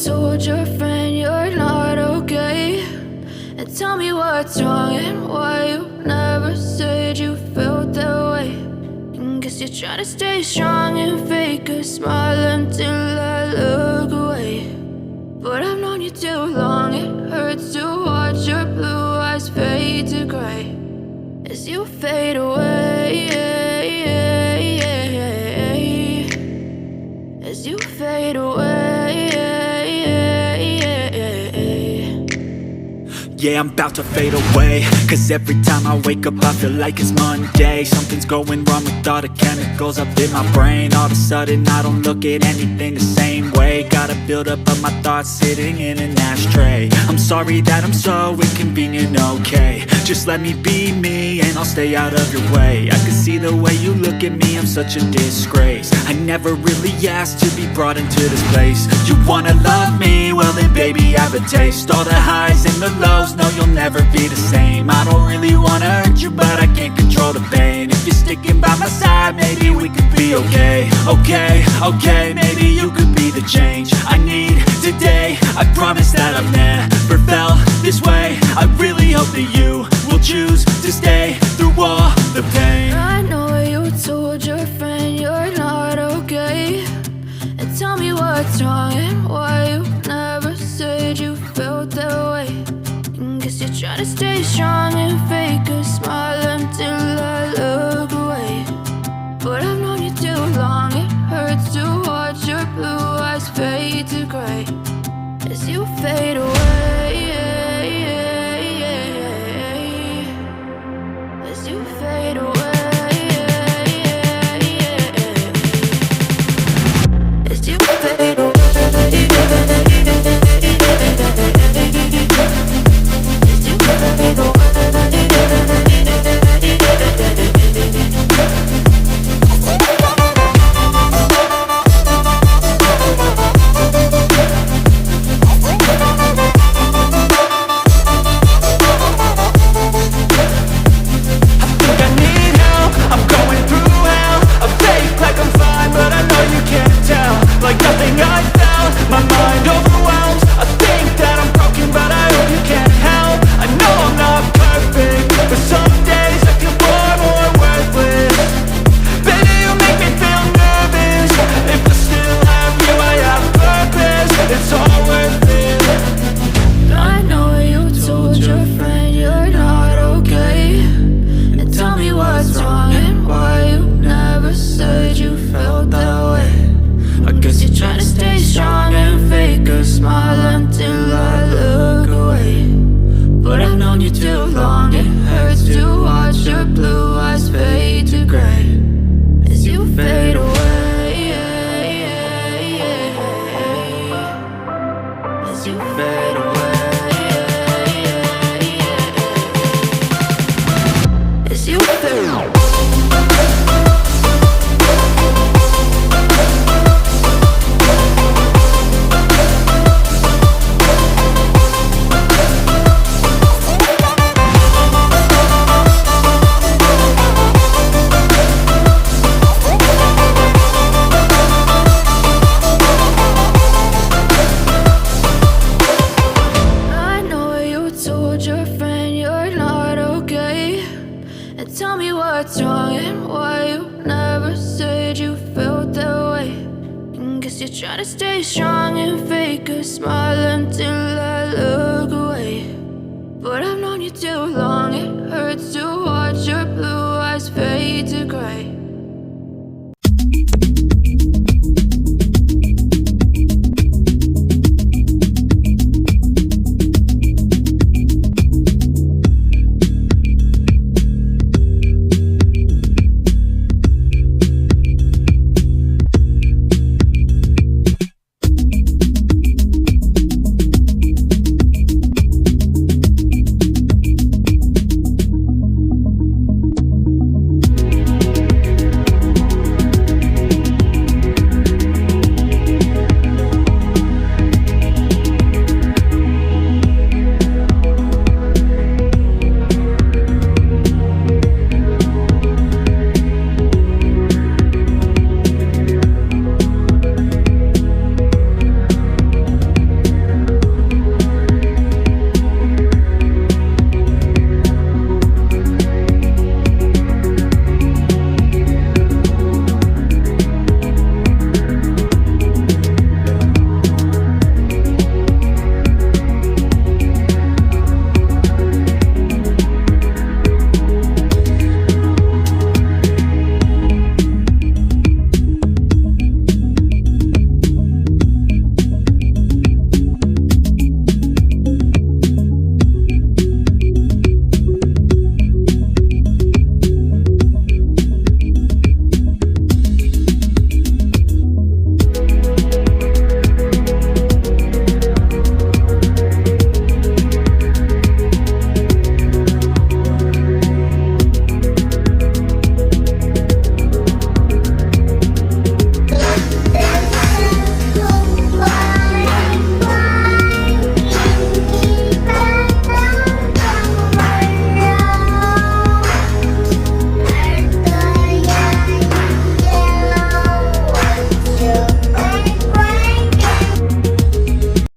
told your friend you're not okay, and tell me what's wrong and why you never said you felt that way. And guess you're trying to stay strong and fake a smile until I look away. But I've known you too long, it hurts to watch your blue eyes fade to gray as you fade away, as you fade away. Yeah, I'm about to fade away, cause every time I wake up I feel like it's Monday. Something's going wrong with all the chemicals up in my brain. All of a sudden I don't look at anything the same way. Gotta build up of my thoughts sitting in an ashtray. I'm sorry that I'm so inconvenient, okay. Just let me be me and I'll stay out of your way. I can see the way you look at me, I'm such a disgrace. I never really asked to be brought into this place. You wanna love me? Well then baby I have a taste. All the highs and the lows, no you'll never be the same. I don't really wanna hurt you but I can't control the pain. If you're sticking by my side maybe we could be okay. Okay, maybe you could be the change I need today. I promise that I've never felt this way. I really hope that you will choose to stay through all the pain. I know you told your friend you're not okay, and tell me what's wrong and why you never said you felt that way. And guess you're trying to stay strong and fake a smile until I look away. But I've known you too long, it hurts to watch your blue eyes fade to gray as you fade away, as you fade away, as you fade away. Like nothing I felt, my mind overwhelmed. I think that I'm broken but I hope you can't help. I know I'm not perfect, but some days I feel far more worthless. Baby, you make me feel nervous. If I still have you, I have purpose. It's all worth it. I know you told your friend you're not okay, and tell me what's wrong and why you never said you felt that way. I guess you're trying to stay strong and fake a smile until I look away. But I've known you too long, it hurts to watch your blue eyes fade to gray as you fade away, as you fade away, as you fade away. Tell me what's wrong and why you never said you felt that way. And guess you're trying to stay strong and fake a smile until I look away. But I've known you too long, it hurts to watch your blue eyes fade to gray